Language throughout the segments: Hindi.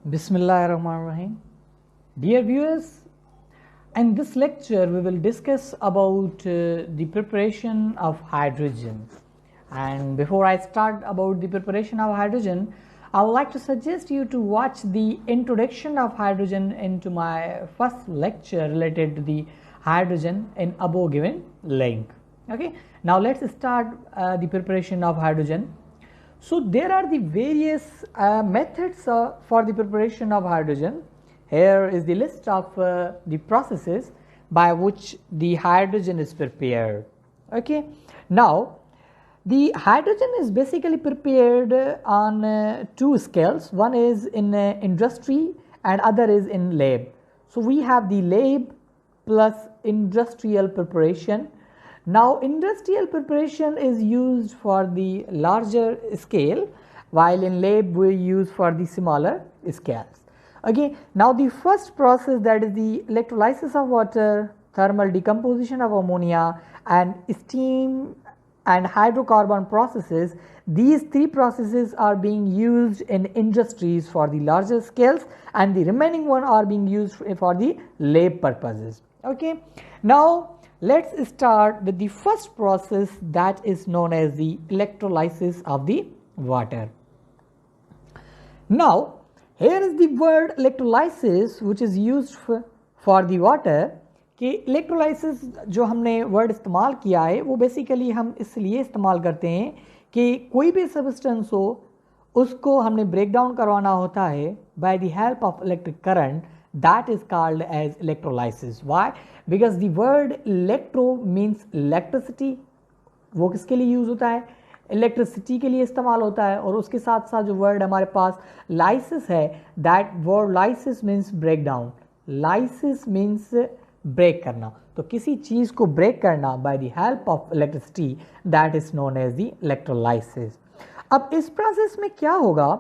Bismillahirrahmanirrahim. Dear viewers, in this lecture we will discuss about the preparation of hydrogen. And before I start about the preparation of hydrogen, I would like to suggest you to watch the introduction of hydrogen into my first lecture related to the hydrogen in above given link. Okay, now let's start the preparation of hydrogen. So there are the various methods for the preparation of hydrogen. Here is the list of the processes by which the hydrogen is prepared. Okay, now the hydrogen is basically prepared on two scales. One is in industry and other is in lab. So we have the lab plus industrial preparation. Now industrial preparation is used for the larger scale, while in lab we use for the smaller scales. Okay, now the first process, that is the electrolysis of water, thermal decomposition of ammonia, and steam and hydrocarbon processes. These three processes are being used in industries for the larger scales, and the remaining one are being used for the lab purposes. Okay, now let's start with the first process, that is known as the electrolysis of the water. Now here is the word electrolysis which is used for the water. कि इलेक्ट्रोलाइसिस जो हमने वर्ड इस्तेमाल किया है वो बेसिकली हम इसलिए इस्तेमाल करते हैं कि कोई भी सब्सटेंस हो उसको हमने ब्रेक डाउन करवाना होता है bye the help of electric current. That is called as electrolysis. Why? Because the word electro means electricity. वो किसके लिए यूज़ होता है? इलेक्ट्रिसिटी के लिए इस्तेमाल होता है. और उसके साथ साथ जो वर्ड हमारे पास लाइसिस है, that word lysis means break down. Lysis means break करना. तो किसी चीज़ को ब्रेक करना by the help of electricity, that is known as the electrolysis. अब इस प्रोसेस में क्या होगा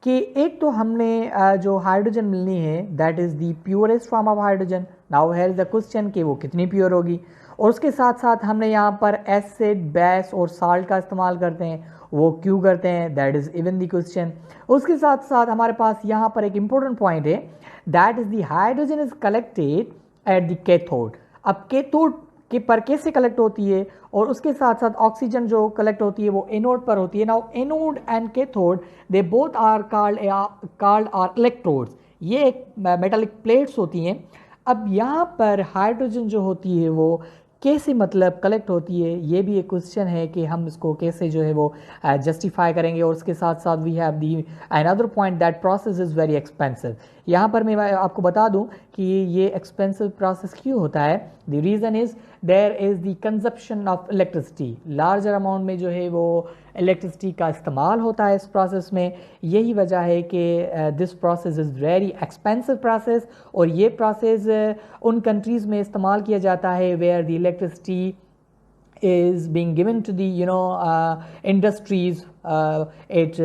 कि एक तो हमने जो हाइड्रोजन मिलनी है, that is the purest form of hydrogen. Now here is the question कि वो कितनी प्योर होगी. और उसके साथ साथ हमने यहाँ पर एसिड, बेस और साल्ट का इस्तेमाल करते हैं. वो क्यों करते हैं, that is even the question. उसके साथ साथ हमारे पास यहाँ पर एक इम्पोर्टेंट पॉइंट है, that is the hydrogen is collected at the cathode. अब कैथोड के पर कैसे कलेक्ट होती है, और उसके साथ साथ ऑक्सीजन जो कलेक्ट होती है वो एनोड पर होती है. Now anode and cathode they both are called are electrodes. ये एक मेटालिक प्लेट्स होती हैं. अब यहाँ पर हाइड्रोजन जो होती है वो कैसे मतलब कलेक्ट होती है, ये भी एक क्वेश्चन है कि हम इसको कैसे जो है वो जस्टिफाई करेंगे. और उसके साथ साथ we have the another point that process is very expensive. यहाँ पर मैं आपको बता दूँ कि ये एक्सपेंसिव प्रोसेस क्यों होता है. The reason is there is the consumption of electricity. Larger amount में जो है वो इलेक्ट्रिसिटी का इस्तेमाल होता है इस प्रोसेस में. यही वजह है कि this process is very expensive process. और ये प्रोसेस उन कंट्रीज़ में इस्तेमाल किया जाता है where the electricity is being given to the industries at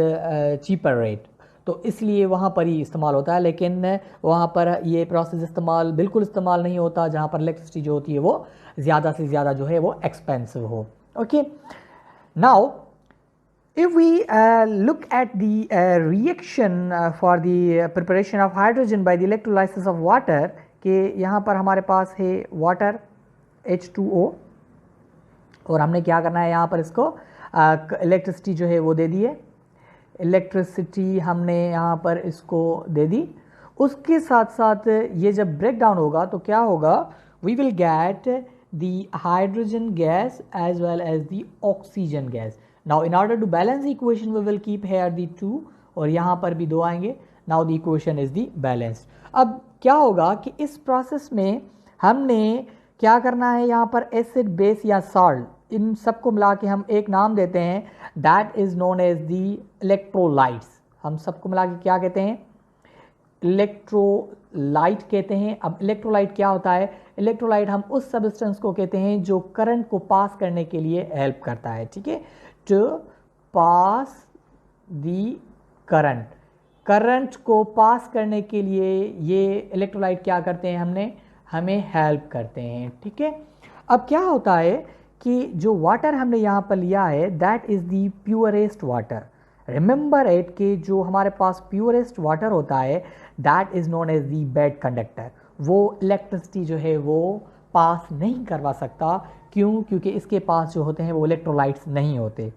cheaper rate. तो इसलिए वहाँ पर ही इस्तेमाल होता है. लेकिन वहाँ पर ये प्रोसेस बिल्कुल इस्तेमाल नहीं होता जहाँ पर इलेक्ट्रिसिटी जो होती है वो ज़्यादा से ज़्यादा जो है वो एक्सपेंसिव हो. Okay, now if we look at the reaction for the preparation of hydrogen by the electrolysis of water, कि यहाँ पर हमारे पास है वाटर H2O, और हमने क्या करना है, यहाँ पर इसको इलेक्ट्रिसिटी जो है वो दे दी है. इलेक्ट्रिसिटी हमने यहाँ पर इसको दे दी. उसके साथ साथ ये जब ब्रेक डाउन होगा तो क्या होगा, we will get the hydrogen gas as well as the oxygen gas. Now in order to balance the equation we will keep here the 2, और यहाँ पर भी 2 आएंगे. Now the equation is the balanced. अब क्या होगा कि इस प्रोसेस में हमने क्या करना है, यहाँ पर एसिड, बेस या साल्ट, इन सबको मिला के हम एक नाम देते हैं, that is known as the electrolytes. हम सबको मिला के क्या कहते हैं, इलेक्ट्रोलाइट कहते हैं. अब इलेक्ट्रोलाइट क्या होता है, इलेक्ट्रोलाइट हम उस सब्सटेंस को कहते हैं जो करंट को पास करने के लिए हेल्प करता है. ठीक है, to pass the current. Current को पास करने के लिए ये इलेक्ट्रोलाइट क्या करते हैं, हमें हेल्प करते हैं. ठीक है, अब क्या होता है कि जो वाटर हमने यहाँ पर लिया है, that is the purest water. Remember it कि जो हमारे पास प्योरेस्ट वाटर होता है that is known as the bad conductor, वो इलेक्ट्रिसिटी जो है वो पास नहीं करवा सकता। क्यों? क्योंकि इसके पास जो होते हैं वो इलेक्ट्रोलाइट्स नहीं होते।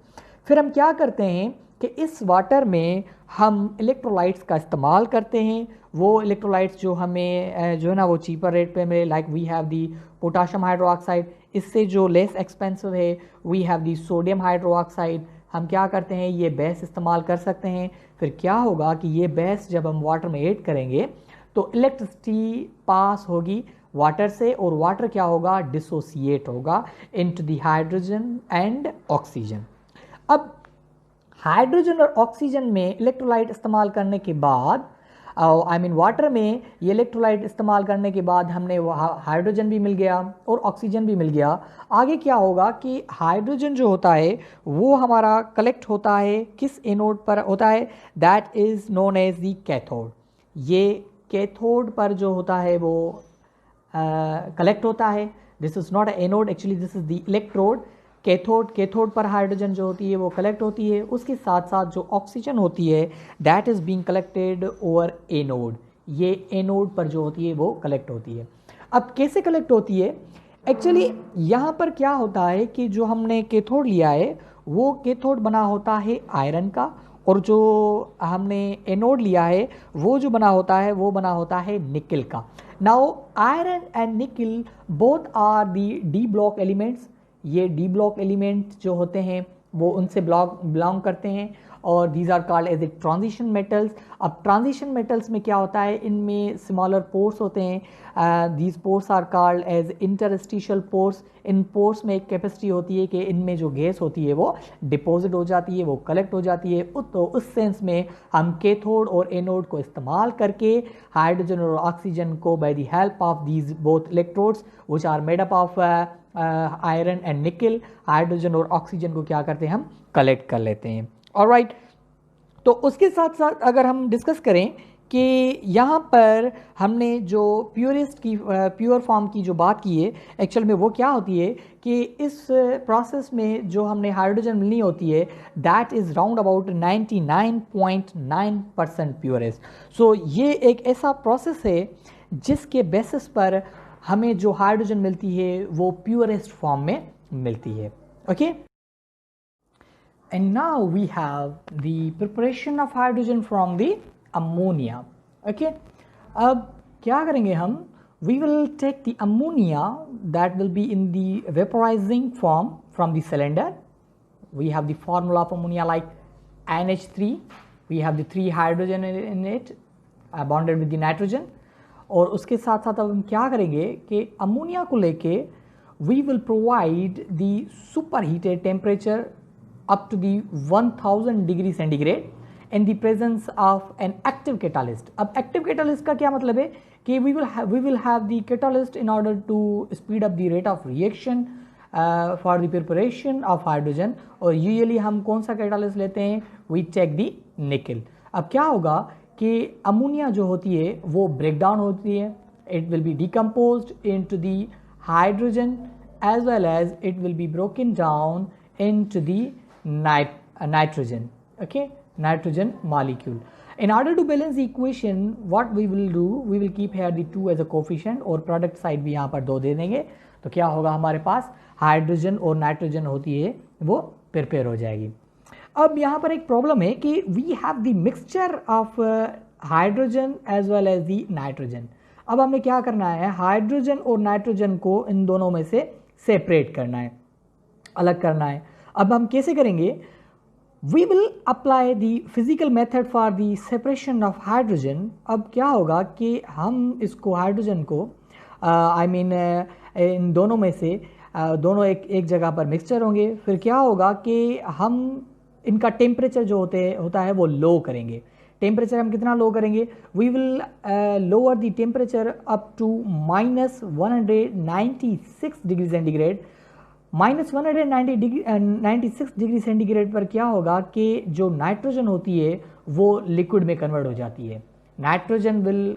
फिर हम क्या करते हैं कि इस वाटर में हम इलेक्ट्रोलाइट्स का इस्तेमाल करते हैं। वो इलेक्ट्रोलाइट्स जो हमें जो है ना वो चीपर रेट पे मिले, like we have the potassium hydroxide. इससे जो लेस एक्सपेंसिव है we have the sodium hydroxide. हम क्या करते हैं, ये बेस इस्तेमाल कर सकते हैं। फिर क्या होगा कि ये बेस जब हम वाटर में ऐड करेंगे तो इलेक्ट्रिसिटी पास होगी वाटर से, और वाटर क्या होगा, डिसोसिएट होगा into the hydrogen and oxygen. अब हाइड्रोजन और ऑक्सीजन में इलेक्ट्रोलाइट इस्तेमाल करने के बाद, वाटर में ये इलेक्ट्रोलाइट इस्तेमाल करने के बाद हमने हाइड्रोजन भी मिल गया और ऑक्सीजन भी मिल गया। आगे क्या होगा कि हाइड्रोजन जो होता है वो हमारा कलेक्ट होता है किस एनोड पर होता है, that is known as the cathode. ये कैथोड पर जो होता है वो कलेक्ट होता है। This is not a anode, actually this is the electrode. Cathode पर हाइड्रोजन जो होती है वो कलेक्ट होती है। उसके साथ साथ जो ऑक्सीजन होती है that is being collected over anode. ये एनोड पर जो होती है वो कलेक्ट होती है। अब कैसे कलेक्ट होती है, एक्चुअली यहाँ पर क्या होता है कि जो हमने कैथोड लिया है वो कैथोड बना होता है आयरन का, और जो हमने एनोड लिया है वो जो बना होता है वो बना होता है निकल का। Now iron and nickel both are the D block elements. ये डी ब्लॉक एलिमेंट जो होते हैं वो उनसे बिलोंग करते हैं, और these are called as a transition metals. अब ट्रांजिशन मेटल्स में क्या होता है, इनमें स्मॉलर पोर्स होते हैं। These pores are called as interstitial pores. इन पोर्स में एक कैपेसिटी होती है कि इनमें जो गैस होती है वो डिपॉजिट हो जाती है, वो कलेक्ट हो जाती है। तो उस सेंस में हम कैथोड और एनोड को इस्तेमाल करके हाइड्रोजन और ऑक्सीजन को by the help of these both electrodes which are made up of iron and nickel, hydrogen और ऑक्सीजन को क्या करते हैं, हम कलेक्ट कर लेते हैं। ऑलराइट, तो उसके साथ साथ अगर हम डिस्कस करें कि यहाँ पर हमने जो प्योर फॉर्म की जो बात की है, एक्चुअल में वो क्या होती है कि इस प्रोसेस में जो हमने हाइड्रोजन मिलनी होती है that is round about 99.9% purest. So ये एक ऐसा प्रोसेस है जिसके बेसिस पर हमें जो हाइड्रोजन मिलती है वो प्योरेस्ट फॉर्म में मिलती है। Okay, and now we have the preparation of hydrogen from the ammonia. Okay, अब क्या करेंगे हम, we will take the ammonia that will be in the vaporizing form from the cylinder. We have the formula of ammonia like NH3. We have the 3 hydrogen in it bonded with the nitrogen. और उसके साथ साथ अब हम क्या करेंगे कि अमोनिया को लेके we will provide the superheated temperature up to the 1000 degree centigrade in the presence of an active catalyst. अब active catalyst का क्या मतलब है कि we will have the catalyst in order to speed up the rate of reaction for the preparation of hydrogen. और usually हम कौन सा catalyst लेते हैं, we take the nickel. अब क्या होगा कि अमोनिया जो होती है वो ब्रेक डाउन होती है, it will be decomposed into the hydrogen as well as it will be broken down into the nitrogen. Okay, nitrogen molecule. In order to balance the equation, what we will do, we will keep here the 2 as a coefficient और product side भी यहाँ पर 2 दे देंगे। तो क्या होगा, हमारे पास हाइड्रोजन और नाइट्रोजन होती है वो प्रिपेयर हो जाएगी। अब यहाँ पर एक प्रॉब्लम है कि we have the mixture of hydrogen as well as the nitrogen. अब हमने क्या करना है, हाइड्रोजन और नाइट्रोजन को इन दोनों में से सेपरेट करना है, अलग करना है। अब हम कैसे करेंगे, we will apply the physical method for the separation of hydrogen. अब क्या होगा कि हम इसको हाइड्रोजन को इन दोनों में से दोनों एक जगह पर मिक्सचर होंगे। फिर क्या होगा कि हम इनका टेम्परेचर जो होता है वो लो करेंगे। टेम्परेचर हम कितना लो करेंगे, we will lower the temperature up to -196 degree centigrade. -196 degree centigrade पर क्या होगा कि जो नाइट्रोजन होती है वो लिक्विड में कन्वर्ट हो जाती है। Nitrogen will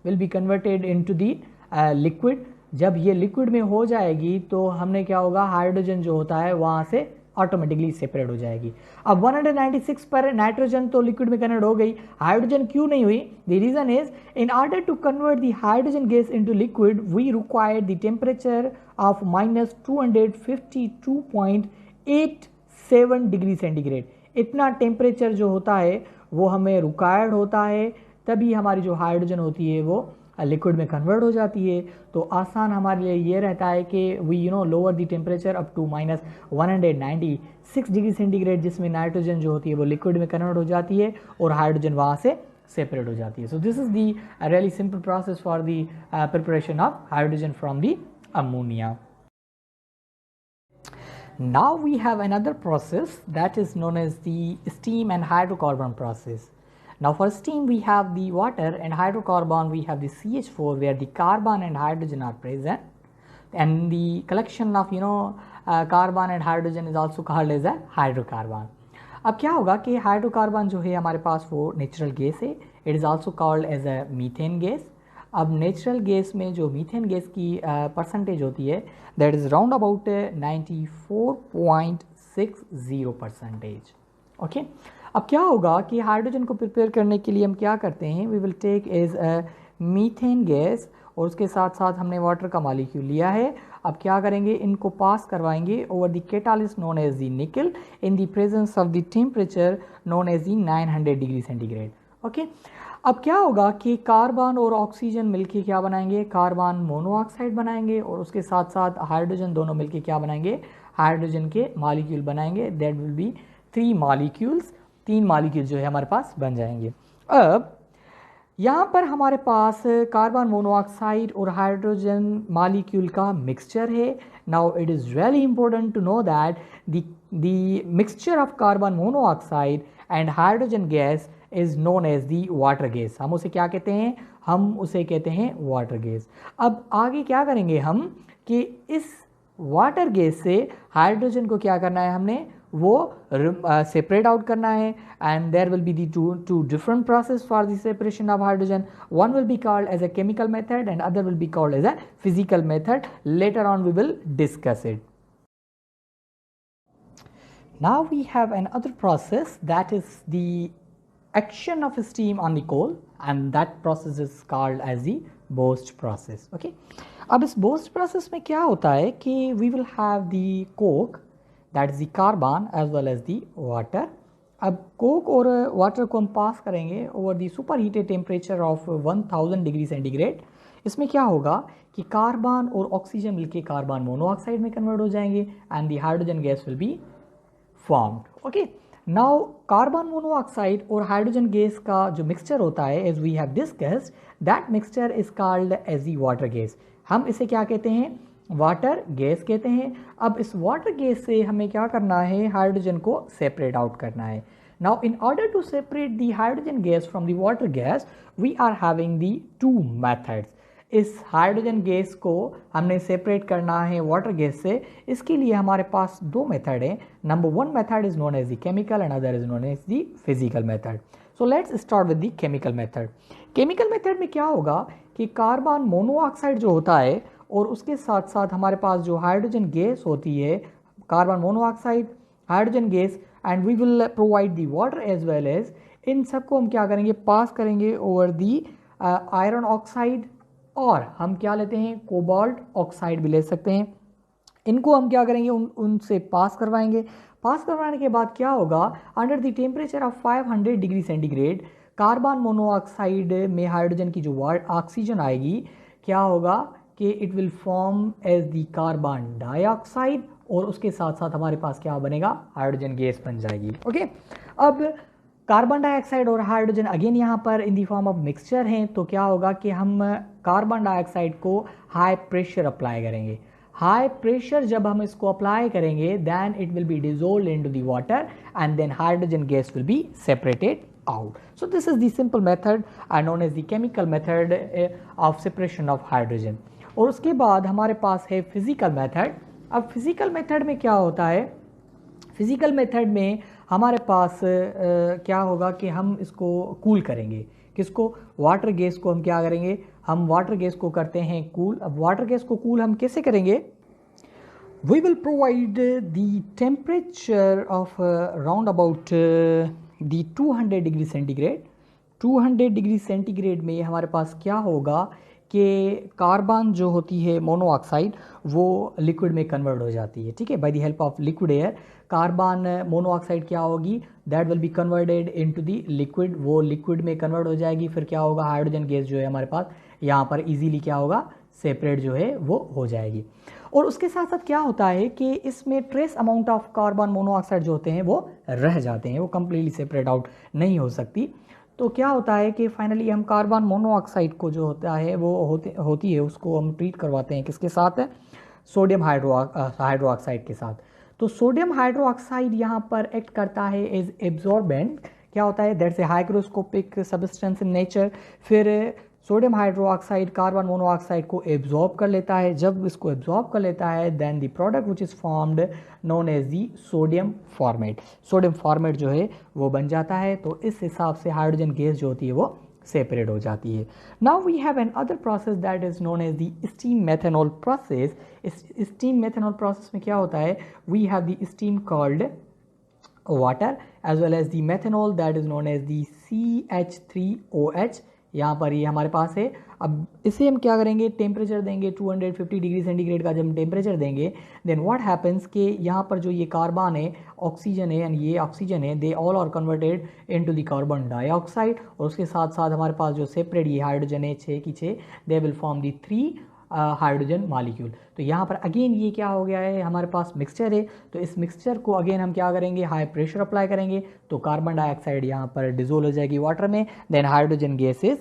be converted into the liquid. जब ये लिक्विड में हो जाएगी तो हमने क्या होगा, हाइड्रोजन जो होता है वहाँ से ऑटोमेटिकली सेपरेट हो जाएगी। अब 196 पर नाइट्रोजन तो लिक्विड में कन्वर्ट हो गई, हाइड्रोजन क्यों नहीं हुई? The reason is in order to convert the hydrogen gas into liquid we require the temperature of -252.87 degree centigrade. इतना टेम्परेचर जो होता है वो हमें रिक्वायर्ड होता है, तभी हमारी जो हाइड्रोजन होती है वो लिक्विड में कन्वर्ट हो जाती है। तो आसान हमारे लिए ये रहता है कि we lower the temperature up to -196 degree centigrade, जिसमें नाइट्रोजन जो होती है वो लिक्विड में कन्वर्ट हो जाती है और हाइड्रोजन वहाँ से सेपरेट हो जाती है। So this is the really simple process for the preparation of hydrogen from the ammonia. Now we have another process that is known as the steam and hydrocarbon process. Now for steam we have the water, and hydrocarbon we have the CH4 where the carbon and hydrogen are present, and the collection of carbon and hydrogen is also called as a hydrocarbon. अब क्या होगा कि हाइड्रोकार्बन जो है हमारे पास वो नेचुरल गैस है, it is also called as a methane gas. अब नेचुरल गैस में जो मीथेन गैस की परसेंटेज होती है that is round about 94.60%. Okay, अब क्या होगा कि हाइड्रोजन को प्रिपेयर करने के लिए हम क्या करते हैं, we will take as a methane gas और उसके साथ साथ हमने वाटर का मॉलिक्यूल लिया है. अब क्या करेंगे, इनको पास करवाएंगे over the catalyst known as the nickel in the presence of the temperature known as the 900 degree centigrade. Okay, अब क्या होगा कि कार्बन और ऑक्सीजन मिलके क्या बनाएंगे, कार्बन मोनोऑक्साइड बनाएंगे और उसके साथ साथ हाइड्रोजन दोनों मिलके क्या बनाएंगे, हाइड्रोजन के मॉलिक्यूल बनाएंगे. That will be 3 molecules, 3 molecule जो है हमारे पास बन जाएंगे. अब यहाँ पर हमारे पास कार्बन मोनोऑक्साइड और हाइड्रोजन मॉलिक्यूल का मिक्सचर है. Now it is really important to know that the mixture of carbon monoxide and hydrogen gas is known as the water gas. हम उसे क्या कहते हैं, हम उसे कहते हैं वाटर गैस. अब आगे क्या करेंगे हम कि इस वाटर गैस से हाइड्रोजन को क्या करना है, हमने वो सेपरेट आउट करना है. And there will be the two different process for the separation of hydrogen. One will be called as a chemical method and other will be called as a physical method. Later on we will discuss it. Now we have another process that is the action of steam on the coal, and that process is called as the Bosch process. Okay, अब इस Bosch process में क्या होता है कि we will have the coke, that is the carbon as well as the water. अब coke और water को हम पास करेंगे over the superheated temperature of 1000 degree centigrade. इसमें क्या होगा कि कार्बन और ऑक्सीजन मिलके कार्बन मोनोऑक्साइड में कन्वर्ट हो जाएंगे and the hydrogen gas will be formed. Okay, now carbon monoxide और हाइड्रोजन गैस का जो मिक्सचर होता है as we have discussed, that mixture is called as the water gas. हम इसे क्या कहते हैं, वाटर गैस कहते हैं. अब इस वाटर गैस से हमें क्या करना है, हाइड्रोजन को सेपरेट आउट करना है. Now in order to separate the hydrogen gas from the water gas we are having the 2 methods. इस हाइड्रोजन गैस को हमने सेपरेट करना है वाटर गैस से. इसके लिए हमारे पास 2 मेथड हैं. Number 1 method is known as the chemical and other is known as the physical method. So let's start with the chemical method. Chemical method में क्या होगा कि कार्बन मोनोऑक्साइड जो होता है और उसके साथ साथ हमारे पास जो हाइड्रोजन गैस होती है, carbon monoxide, hydrogen gas, and we will provide the water as well as, इन सबको हम क्या करेंगे, पास करेंगे ओवर दी आयरन ऑक्साइड, और हम क्या लेते हैं, कोबाल्ट ऑक्साइड भी ले सकते हैं. इनको हम क्या करेंगे, उनसे पास करवाएंगे. पास करवाने के बाद क्या होगा, under the temperature of 500 degree centigrade carbon monoxide में हाइड्रोजन की जो ऑक्सीजन आएगी, क्या होगा कि it will form as the carbon dioxide और उसके साथ साथ हमारे पास क्या बनेगा, हाइड्रोजन गैस बन जाएगी. ओके, अब कार्बन डाइऑक्साइड और हाइड्रोजन अगेन यहाँ पर in the form of mixture हैं. तो क्या होगा कि हम कार्बन डाइऑक्साइड को हाई प्रेशर अप्लाई करेंगे. हाई प्रेशर जब हम इसको अप्लाई करेंगे then it will be dissolved into the water and then hydrogen gas will be separated out. So this is the simple method known as the chemical method of separation of hydrogen. और उसके बाद हमारे पास है फिजिकल मेथड. अब फिजिकल मेथड में क्या होता है, फिजिकल मेथड में हमारे पास क्या होगा कि हम इसको कूल करेंगे. किसको, वाटर गैस को हम क्या करेंगे, हम वाटर गैस को करते हैं कूल. अब वाटर गैस को कूल हम कैसे करेंगे, we will provide the temperature of round about the 200 degree centigrade. 200 degree centigrade में हमारे पास क्या होगा कि कार्बन जो होती है मोनोऑक्साइड वो लिक्विड में कन्वर्ट हो जाती है. ठीक है, bye the help of liquid air carbon monoxide क्या होगी, that will be converted into the liquid. वो लिक्विड में कन्वर्ट हो जाएगी. फिर क्या होगा, हाइड्रोजन गैस जो है हमारे पास यहाँ पर इजीली क्या होगा, सेपरेट जो है वो हो जाएगी. और उसके साथ साथ क्या होता है कि इसमें trace amount of carbon monoxide जो होते हैं वो रह जाते हैं, वो कंप्लीटली सेपरेट आउट नहीं हो सकती. तो क्या होता है कि फाइनली हम कार्बन मोनोऑक्साइड को जो होता है वो होती है उसको हम ट्रीट करवाते हैं किसके साथ, सोडियम हाइड्रोक्साइड के साथ. तो सोडियम हाइड्रोक्साइड यहाँ पर एक्ट करता है एज एब्जॉर्बेंट. क्या होता है, that's a hygroscopic substance in nature. फिर सोडियम हाइड्रोक्साइड कार्बन मोनोऑक्साइड को एब्जॉर्ब कर लेता है. जब इसको एब्जॉर्ब कर लेता है then the product which is formed known as the sodium formate. Sodium formate जो है वो बन जाता है. तो इस हिसाब से हाइड्रोजन गैस जो होती है वो सेपरेट हो जाती है. Now we have an other process that is known as the steam methanol process. इस स्टीम मेथनॉल प्रोसेस में क्या होता है, we have the steam called water as well as the methanol that is known as the CH3OH. यहाँ पर ये हमारे पास है. अब इसे हम क्या करेंगे, टेम्परेचर देंगे 250 डिग्री सेंटीग्रेड का. जब हम टेम्परेचर देंगे देन व्हाट हैपेंस कि यहाँ पर जो ये कार्बन है, ऑक्सीजन है एंड ये ऑक्सीजन है, they all are converted into the carbon dioxide. और उसके साथ साथ हमारे पास जो सेपरेट ये हाइड्रोजन है 6 की 6, they will form the 3 hydrogen molecule. तो यहाँ पर अगेन ये क्या हो गया है, हमारे पास मिक्सचर है. तो इस मिक्सचर को अगेन हम क्या करेंगे, हाई प्रेशर अप्लाई करेंगे. तो कार्बन डाइऑक्साइड यहाँ पर डिजोल्व हो जाएगी वाटर में. Then hydrogen gas is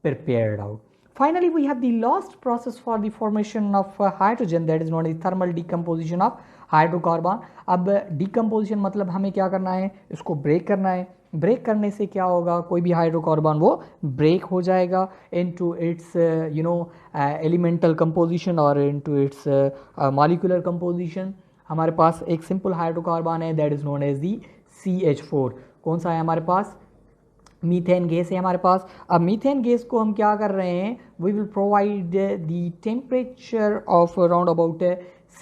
prepared out. Finally, we have the last process for the formation of hydrogen, that is known as thermal decomposition of hydrocarbon. अब decomposition मतलब हमें क्या करना है, इसको ब्रेक करना है. ब्रेक करने से क्या होगा, कोई भी हाइड्रोकार्बन वो ब्रेक हो जाएगा इनटू इट्स एलिमेंटल कंपोजिशन और इनटू इट्स मॉलिक्यूलर कंपोजिशन. हमारे पास एक सिंपल हाइड्रोकार्बन है that is known as the CH4. कौन सा है हमारे पास, मीथेन गैस है हमारे पास. अब मीथेन गैस को हम क्या कर रहे हैं, we will provide the temperature of around about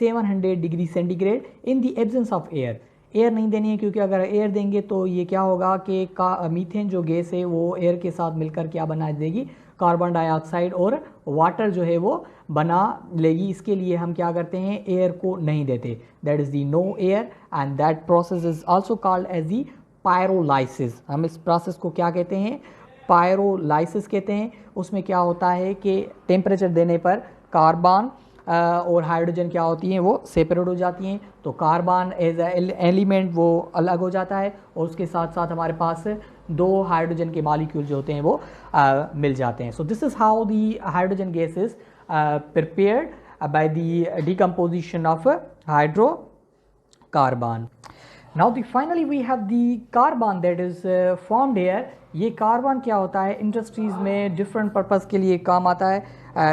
700 degree centigrade in the absence of air. Air नहीं देनी है क्योंकि अगर एयर देंगे तो ये क्या होगा कि मीथेन जो गैस है वो एयर के साथ मिलकर क्या बना देगी, कार्बन डाइऑक्साइड और वाटर जो है वो बना लेगी. इसके लिए हम क्या करते हैं, एयर को नहीं देते. That is the no air and that process is also called as the pyrolysis. हम इस प्रोसेस को क्या कहते हैं, पायरोलाइसिस कहते हैं. उसमें क्या होता है कि टेम्परेचर देने पर कार्बन और हाइड्रोजन क्या होती हैं, वो सेपरेट हो जाती हैं. तो कार्बन एज एलिमेंट वो अलग हो जाता है और उसके साथ साथ हमारे पास 2 हाइड्रोजन के मॉलिक्यूल जो होते हैं वो मिल जाते हैं. So this is how the hydrogen gas is prepared by the decomposition of hydrocarbon. Now finally we have the carbon that is formed here. ये कार्बन क्या होता है, इंडस्ट्रीज़ में डिफरेंट पर्पज़ के लिए काम आता है.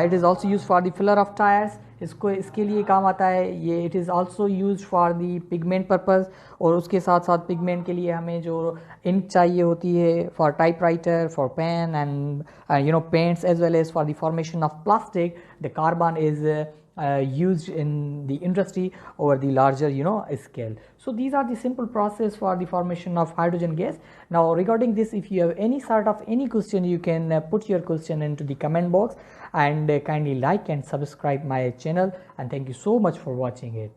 It is also use for the filler of tyres. इसके लिए काम आता है ये. It is also use for the pigment purpose. और उसके साथ साथ पिगमेंट के लिए हमें जो इंक चाहिए होती है for typewriter, for pen and paints as well as for the formation of plastic. The carbon is used in the industry over the larger scale. So these are the simple process for the formation of hydrogen gas. Now regarding this, if you have any sort of any question, you can put your question into the comment box and kindly like and subscribe my channel, and thank you so much for watching it.